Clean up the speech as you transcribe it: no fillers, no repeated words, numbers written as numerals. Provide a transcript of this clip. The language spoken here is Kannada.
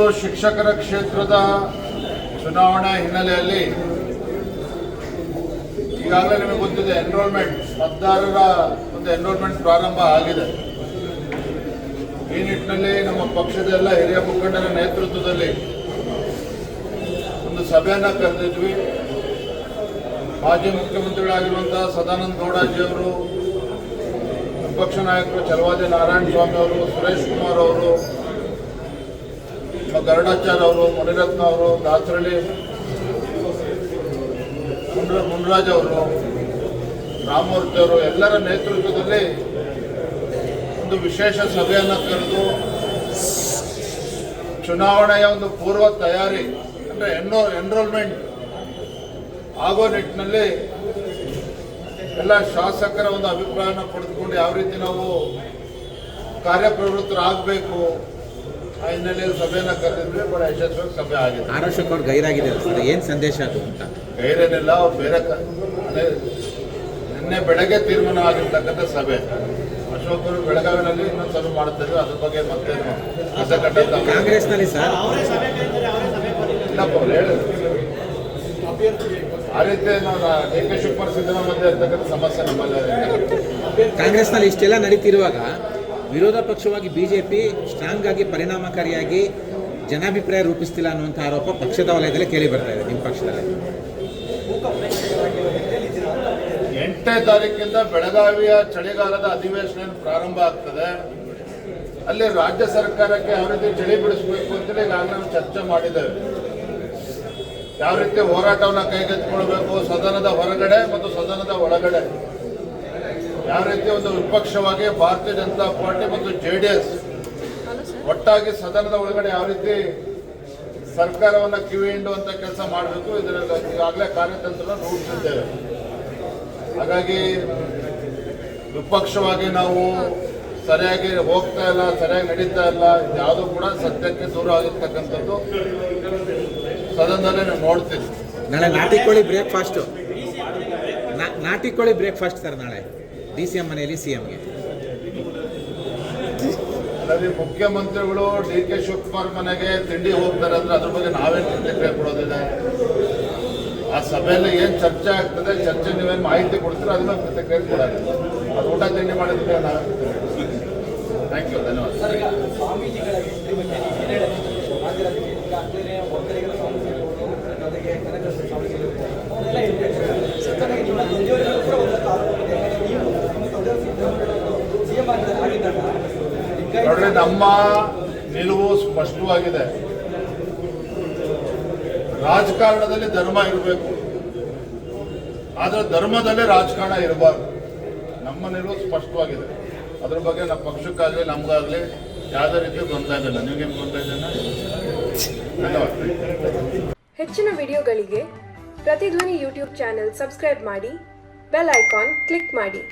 ಶಿಕ್ಷಕರ ಕ್ಷೇತ್ರದ ಚುನಾವಣಾ ಹಿನ್ನೆಲೆಯಲ್ಲಿ ಈಗಾಗಲೇ ನಿಮಗೆ ಗೊತ್ತಿದೆ ಎನ್ರೋಲ್ಮೆಂಟ್ 16ರ ಒಂದು ಎನ್ರೋಲ್ಮೆಂಟ್ ಪ್ರಾರಂಭ ಆಗಿದೆ. ಈ ನಿಟ್ಟಿನಲ್ಲಿ ನಮ್ಮ ಪಕ್ಷದ ಎಲ್ಲ ಹಿರಿಯ ಮುಖಂಡರ ನೇತೃತ್ವದಲ್ಲಿ ಒಂದು ಸಭೆಯನ್ನು ಕರೆದಿದ್ವಿ. ಮಾಜಿ ಮುಖ್ಯಮಂತ್ರಿಗಳಾಗಿರುವಂತಹ ಸದಾನಂದ ಗೌಡಜಿಯವರು, ವಿಪಕ್ಷ ನಾಯಕರು ಛಲವಾದಿ ನಾರಾಯಣ ಸ್ವಾಮಿ ಅವರು, ಸುರೇಶ್ ಕುಮಾರ್ ಅವರು, ಗರುಡಾಚಾರ್ಯ ಅವರು, ಮುನಿರತ್ನ ಅವರು, ದಾಸರಳ್ಳಿ ಮುನ್ರಾಜ್ ಅವರು, ರಾಮಮೂರ್ತಿ ಅವರು ಎಲ್ಲರ ನೇತೃತ್ವದಲ್ಲಿ ಒಂದು ವಿಶೇಷ ಸಭೆಯನ್ನು ಕರೆದು ಚುನಾವಣೆಯ ಒಂದು ಪೂರ್ವ ತಯಾರಿ ಅಂದರೆ ಎನ್ರೋಲ್ಮೆಂಟ್ ಆಗೋ ನಿಟ್ಟಿನಲ್ಲಿ ಎಲ್ಲ ಶಾಸಕರ ಒಂದು ಅಭಿಪ್ರಾಯನ ಪಡೆದುಕೊಂಡು ಯಾವ ರೀತಿ ನಾವು ಕಾರ್ಯಪ್ರವೃತ್ತರಾಗಬೇಕು ಆ ಹಿನ್ನೆಲೆಯಲ್ಲಿ ಸಭೆಯನ್ನು ಕರೆದಿದ್ವಿ. ಬಹಳ ಯಶಸ್ವಿ ಸಭೆ ಆಗಿದೆ. ಆರೋಶಕ್ ಅವ್ರು ಗೈರಾಗಿದೆ ಸರ್, ಏನು ಸಂದೇಶ ಅದು ಅಂತ? ಗೈರೇನಿಲ್ಲ, ಅವ್ರು ಬೇರೆ ನಿನ್ನೆ ಬೆಳಗ್ಗೆ ತೀರ್ಮಾನ ಆಗಿರ್ತಕ್ಕಂಥ ಸಭೆ. ಅಶೋಕ್ ಅವರು ಬೆಳಗಾವಿನಲ್ಲಿ ಇನ್ನೊಂದು ಸಭೆ ಮಾಡುತ್ತಿದ್ರು, ಅದ್ರ ಬಗ್ಗೆ ಮತ್ತೆ ಕಾಂಗ್ರೆಸ್ನಲ್ಲಿ ಸರ್ ಇಲ್ಲಪ್ಪ ಅವ್ರು ಹೇಳಿದ್ರು ಆ ರೀತಿ ನಾವು ಡಿ.ಕೆ. ಶಿವಕುಮಾರ್ ಸಿದ್ದರಾಮಯ್ಯ ಮಧ್ಯೆ ಇರ್ತಕ್ಕಂಥ ಸಮಸ್ಯೆ ನಮ್ಮಲ್ಲಿ. ಕಾಂಗ್ರೆಸ್ನಲ್ಲಿ ಇಷ್ಟೆಲ್ಲ ನಡೀತಿರುವಾಗ ವಿರೋಧ ಪಕ್ಷವಾಗಿ ಬಿಜೆಪಿ ಸ್ಟ್ರಾಂಗ್ ಆಗಿ ಪರಿಣಾಮಕಾರಿಯಾಗಿ ಜನಾಭಿಪ್ರಾಯ ರೂಪಿಸ್ತಿಲ್ಲ ಅನ್ನುವಂಥ ಆರೋಪ ಪಕ್ಷದ ವಲಯದಲ್ಲಿ ಕೇಳಿ ಬರ್ತಾ ಇದೆ. ನಿಮ್ಮ ಪಕ್ಷದಲ್ಲಿ 8ನೇ ತಾರೀಕಿಂದ ಬೆಳಗಾವಿಯ ಚಳಿಗಾಲದ ಅಧಿವೇಶನ ಪ್ರಾರಂಭ ಆಗ್ತದೆ. ಅಲ್ಲಿ ರಾಜ್ಯ ಸರ್ಕಾರಕ್ಕೆ ಯಾವ ರೀತಿ ಚಳಿ ಬಿಡಿಸಬೇಕು ಅಂತೇಳಿ ಈಗಾಗಲೇ ನಾವು ಚರ್ಚೆ ಮಾಡಿದ್ದೇವೆ. ಯಾವ ರೀತಿ ಹೋರಾಟವನ್ನು ಕೈಗೆತ್ತಿಕೊಳ್ಬೇಕು, ಸದನದ ಹೊರಗಡೆ ಮತ್ತು ಸದನದ ಒಳಗಡೆ ಯಾವ ರೀತಿ ಒಂದು ವಿಪಕ್ಷವಾಗಿ ಭಾರತೀಯ ಜನತಾ ಪಾರ್ಟಿ ಮತ್ತು JDS ಒಟ್ಟಾಗಿ ಸದನದ ಒಳಗಡೆ ಯಾವ ರೀತಿ ಸರ್ಕಾರವನ್ನು ಕಿವಿ ಹಿಂಡುವಂತ ಕೆಲಸ ಮಾಡಬೇಕು, ಇದರಲ್ಲಿ ಈಗಾಗಲೇ ಕಾರ್ಯತಂತ್ರ ರೂಪಿಸಿದ್ದೇವೆ. ಹಾಗಾಗಿ ವಿಪಕ್ಷವಾಗಿ ನಾವು ಸರಿಯಾಗಿ ಹೋಗ್ತಾ ಇಲ್ಲ, ಸರಿಯಾಗಿ ನಡೀತಾ ಇಲ್ಲ, ಯಾವುದೂ ಕೂಡ ಸತ್ಯಕ್ಕೆ ದೂರ ಆಗಿರ್ತಕ್ಕಂಥದ್ದು ಸದನದಲ್ಲೇ ನಾವು ನೋಡ್ತೀವಿ. ನಾಳೆ ನಾಟಿ ಕೋಳಿ ಬ್ರೇಕ್ಫಾಸ್ಟ್ ಸರ್, ನಾಳೆ DCM ಮನೆಯಲ್ಲಿ CMಗೆ. ಅದರಲ್ಲಿ ಮುಖ್ಯಮಂತ್ರಿಗಳು ಡಿ.ಕೆ. ಶಿವಕುಮಾರ್ ಮನೆಗೆ ತಿಂಡಿ ಹೋಗ್ತಾರೆ ಅಂದ್ರೆ ಅದ್ರ ಬಗ್ಗೆ ನಾವೇನು ಪ್ರತಿಕ್ರಿಯೆ ಕೊಡೋದಿದೆ. ಆ ಸಭೆಯಲ್ಲಿ ಏನು ಚರ್ಚೆ ಆಗ್ತದೆ, ಚರ್ಚೆ ನೀವೇನು ಮಾಹಿತಿ ಕೊಡ್ತೀರೋ ಅದನ್ನ ಪ್ರತಿಕ್ರಿಯೆ ಕೊಡೋದಿಲ್ಲ. ಅದು ಊಟ ತಿಂಡಿ ಮಾಡಿದ್ರೆ ನಾವು ಥ್ಯಾಂಕ್ ಯು, ಧನ್ಯವಾದ. ನೋಡ್ರಿ, ನಮ್ಮ ನಿಲುವು ಸ್ಪಷ್ಟವಾಗಿದೆ. ರಾಜಕಾರಣದಲ್ಲಿ ಧರ್ಮ ಇರಬೇಕು, ಆದರೆ ಧರ್ಮದಲ್ಲಿ ರಾಜಕಾರಣ ಇರಬಾರ್ದು. ನಮ್ಮ ನಿಲುವು ಸ್ಪಷ್ಟವಾಗಿದೆ. ಅದ್ರ ಬಗ್ಗೆ ನಮ್ಮ ಪಕ್ಷಕ್ಕಾಗಲಿ ನಮಗಾಗಲಿ ಯಾವುದೇ ರೀತಿ ಗೊಂದಲ ಇಲ್ಲ. ನಿಮಗೆ ಗೊಂದಲ ಇದೆಯಾ? ಧನ್ಯವಾದ. ಹೆಚ್ಚಿನ ವಿಡಿಯೋಗಳಿಗೆ ಪ್ರತಿಧ್ವನಿ ಯೂಟ್ಯೂಬ್ ಚಾನೆಲ್ ಸಬ್ಸ್ಕ್ರೈಬ್ ಮಾಡಿ, ಬೆಲ್ ಐಕಾನ್ ಕ್ಲಿಕ್ ಮಾಡಿ.